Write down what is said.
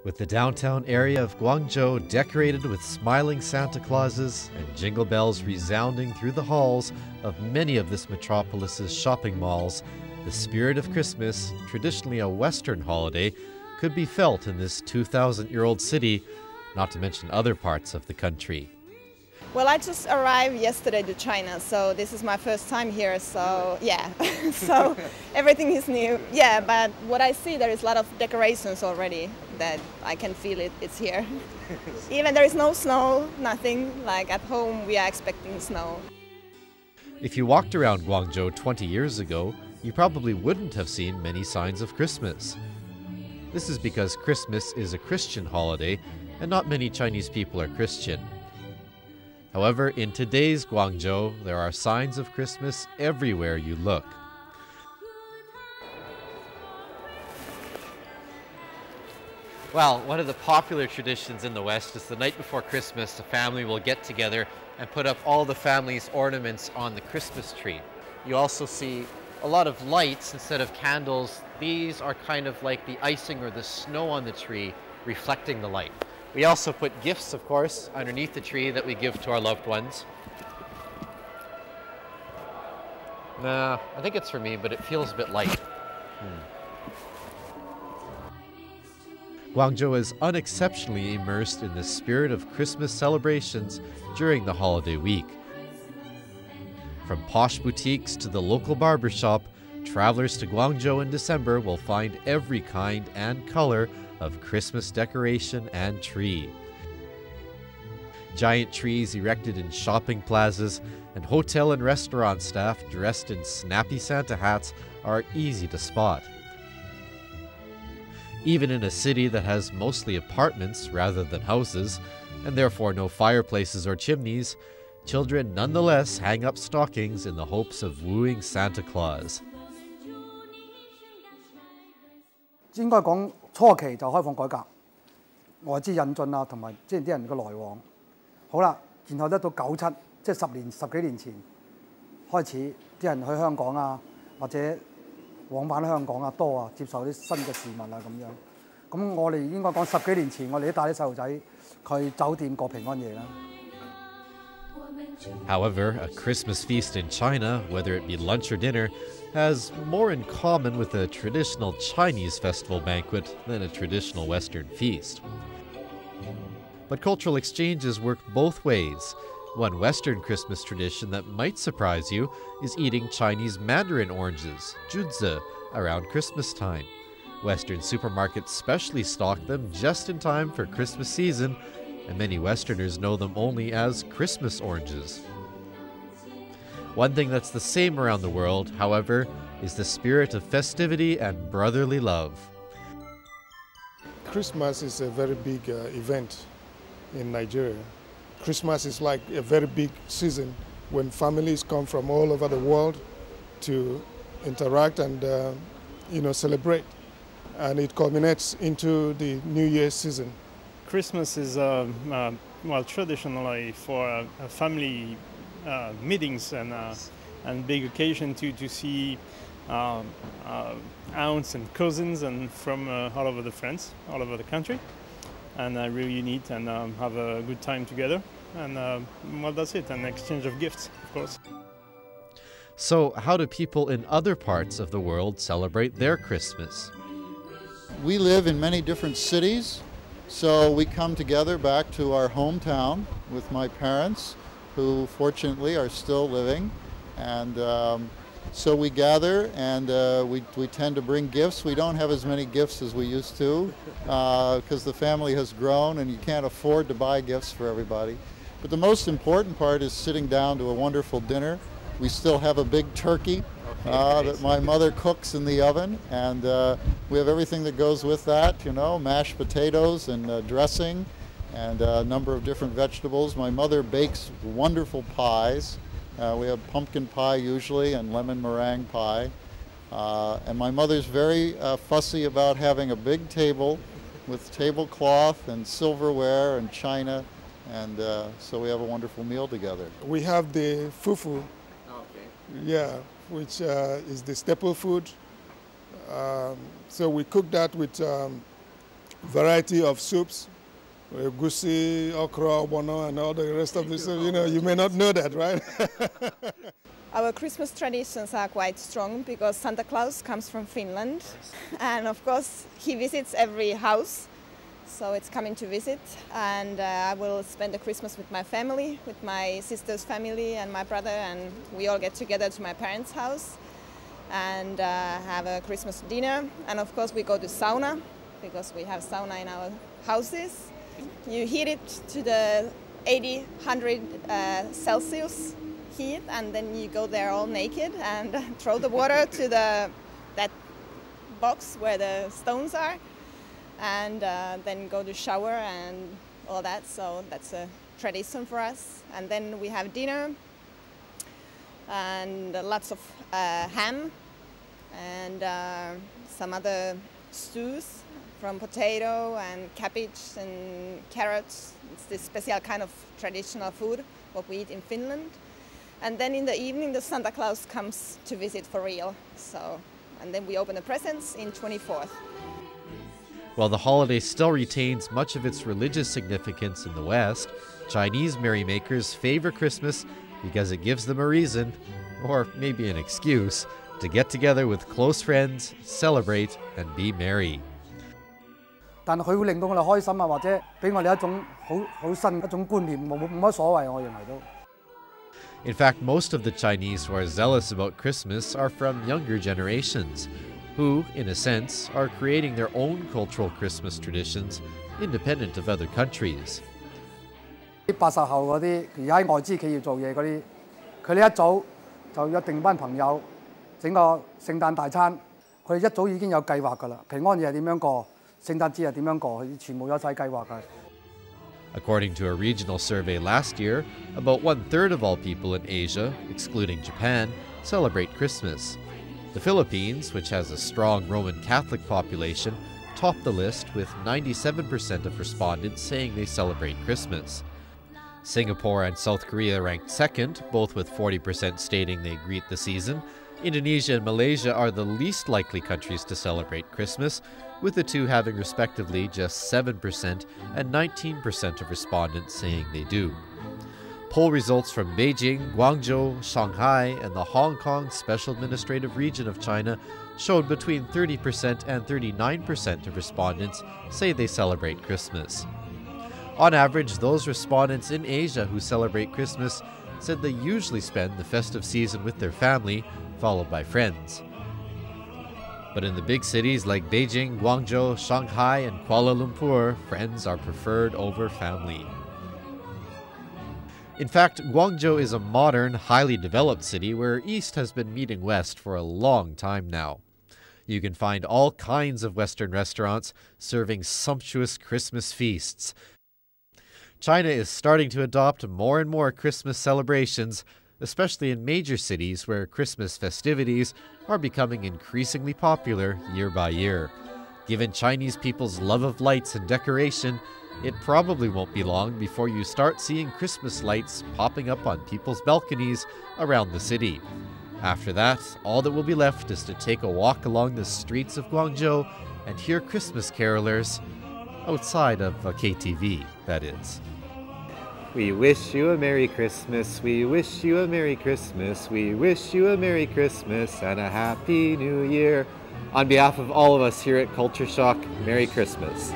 With the downtown area of Guangzhou decorated with smiling Santa Clauses and jingle bells resounding through the halls of many of this metropolis's shopping malls, the spirit of Christmas, traditionally a Western holiday, could be felt in this 2,000-year-old city, not to mention other parts of the country. Well, I just arrived yesterday to China, so this is my first time here, so yeah, so everything is new. Yeah, but what I see, there is a lot of decorations already that I can feel it's here. Even there is no snow, nothing, like at home we are expecting snow. If you walked around Guangzhou 20 years ago, you probably wouldn't have seen many signs of Christmas. This is because Christmas is a Christian holiday, and not many Chinese people are Christian. However, in today's Guangzhou, there are signs of Christmas everywhere you look. Well, one of the popular traditions in the West is the night before Christmas, the family will get together and put up all the family's ornaments on the Christmas tree. You also see a lot of lights instead of candles. These are kind of like the icing or the snow on the tree reflecting the light. We also put gifts, of course, underneath the tree that we give to our loved ones. Nah, I think it's for me, but it feels a bit light. Guangzhou is unexceptionally immersed in the spirit of Christmas celebrations during the holiday week. From posh boutiques to the local barber shop, travelers to Guangzhou in December will find every kind and color of Christmas decoration and tree. Giant trees erected in shopping plazas and hotel and restaurant staff dressed in snappy Santa hats are easy to spot. Even in a city that has mostly apartments rather than houses, and therefore no fireplaces or chimneys, children nonetheless hang up stockings in the hopes of wooing Santa Claus. 應該講初期就開放改革，外資引進啊，同埋即係啲人嘅來往。好啦，然後咧到97，即係十幾年前開始，啲人去香港啊，或者往返香港啊多啊，接受啲新嘅事物啊咁樣。咁我哋應該講10幾年前，我哋都帶啲細路仔去酒店過平安夜啦。 However, a Christmas feast in China, whether it be lunch or dinner, has more in common with a traditional Chinese festival banquet than a traditional Western feast. But cultural exchanges work both ways. One Western Christmas tradition that might surprise you is eating Chinese mandarin oranges, junzi, around Christmas time. Western supermarkets specially stock them just in time for Christmas season, and many Westerners know them only as Christmas oranges. One thing that's the same around the world, however, is the spirit of festivity and brotherly love. Christmas is a very big event in Nigeria. Christmas is like a very big season when families come from all over the world to interact and celebrate, and it culminates into the New Year's season. Christmas is well, traditionally for family meetings and big occasion to see aunts and cousins and from all over the France, all over the country, and really meet and have a good time together. And well, that's it, an exchange of gifts, of course. So, how do people in other parts of the world celebrate their Christmas? We live in many different cities. So we come together back to our hometown with my parents, who fortunately are still living, and so we gather and we tend to bring gifts. We don't have as many gifts as we used to because the family has grown and you can't afford to buy gifts for everybody. But the most important part is sitting down to a wonderful dinner. We still have a big turkey that my mother cooks in the oven, and we have everything that goes with that, you know, mashed potatoes and dressing and a number of different vegetables. My mother bakes wonderful pies. We have pumpkin pie usually and lemon meringue pie. And my mother's very fussy about having a big table with tablecloth and silverware and china, and so we have a wonderful meal together. We have the fufu, yeah, which is the staple food. So we cook that with variety of soups, gusi, okra, bono, and all the rest of this. You know, you may not know that, right? Our Christmas traditions are quite strong because Santa Claus comes from Finland, and of course he visits every house, so it's coming to visit, and I will spend the Christmas with my family, with my sister's family and my brother, and we all get together to my parents' house and have a Christmas dinner, and of course we go to sauna because we have sauna in our houses. You heat it to the 80, 100 Celsius heat, and then you go there all naked and throw the water to that box where the stones are, and then go to shower and all that. So that's a tradition for us. And then we have dinner and lots of ham and some other stews from potato and cabbage and carrots. It's this special kind of traditional food what we eat in Finland. And then in the evening, the Santa Claus comes to visit for real. So, and then we open the presents in 24th. While the holiday still retains much of its religious significance in the West, Chinese merrymakers favor Christmas because it gives them a reason, or maybe an excuse, to get together with close friends, celebrate, and be merry. 但佢會令到我哋開心啊，或者俾我哋一種好新一種觀念，冇乜所謂，我認為都。In fact, most of the Chinese who are zealous about Christmas are from younger generations, who, in a sense, are creating their own cultural Christmas traditions independent of other countries. 啲80後嗰啲，而家喺外資企業做嘢嗰啲，佢哋一早就約定班朋友整個聖誕大餐，佢哋一早已經有計劃㗎啦。平安夜係點樣過，聖誕節係點樣過，佢全部有晒計劃㗎。According to a regional survey last year, about 1/3 of all people in Asia, excluding Japan, celebrate Christmas. The Philippines, which has a strong Roman Catholic population, topped the list with 97% of respondents saying they celebrate Christmas. Singapore and South Korea ranked second, both with 40% stating they greet the season. Indonesia and Malaysia are the least likely countries to celebrate Christmas, with the two having respectively just 7% and 19% of respondents saying they do. Poll results from Beijing, Guangzhou, Shanghai, and the Hong Kong Special Administrative Region of China showed between 30% and 39% of respondents say they celebrate Christmas. On average, those respondents in Asia who celebrate Christmas said they usually spend the festive season with their family, followed by friends. But in the big cities like Beijing, Guangzhou, Shanghai, and Kuala Lumpur, friends are preferred over family. In fact, Guangzhou is a modern, highly developed city where East has been meeting West for a long time now. You can find all kinds of Western restaurants serving sumptuous Christmas feasts. China is starting to adopt more and more Christmas celebrations, especially in major cities where Christmas festivities are becoming increasingly popular year by year. Given Chinese people's love of lights and decoration, it probably won't be long before you start seeing Christmas lights popping up on people's balconies around the city. After that, all that will be left is to take a walk along the streets of Guangzhou and hear Christmas carolers, outside of a KTV, that is. We wish you a Merry Christmas, we wish you a Merry Christmas, we wish you a Merry Christmas and a Happy New Year. On behalf of all of us here at Culture Shock, Merry Christmas.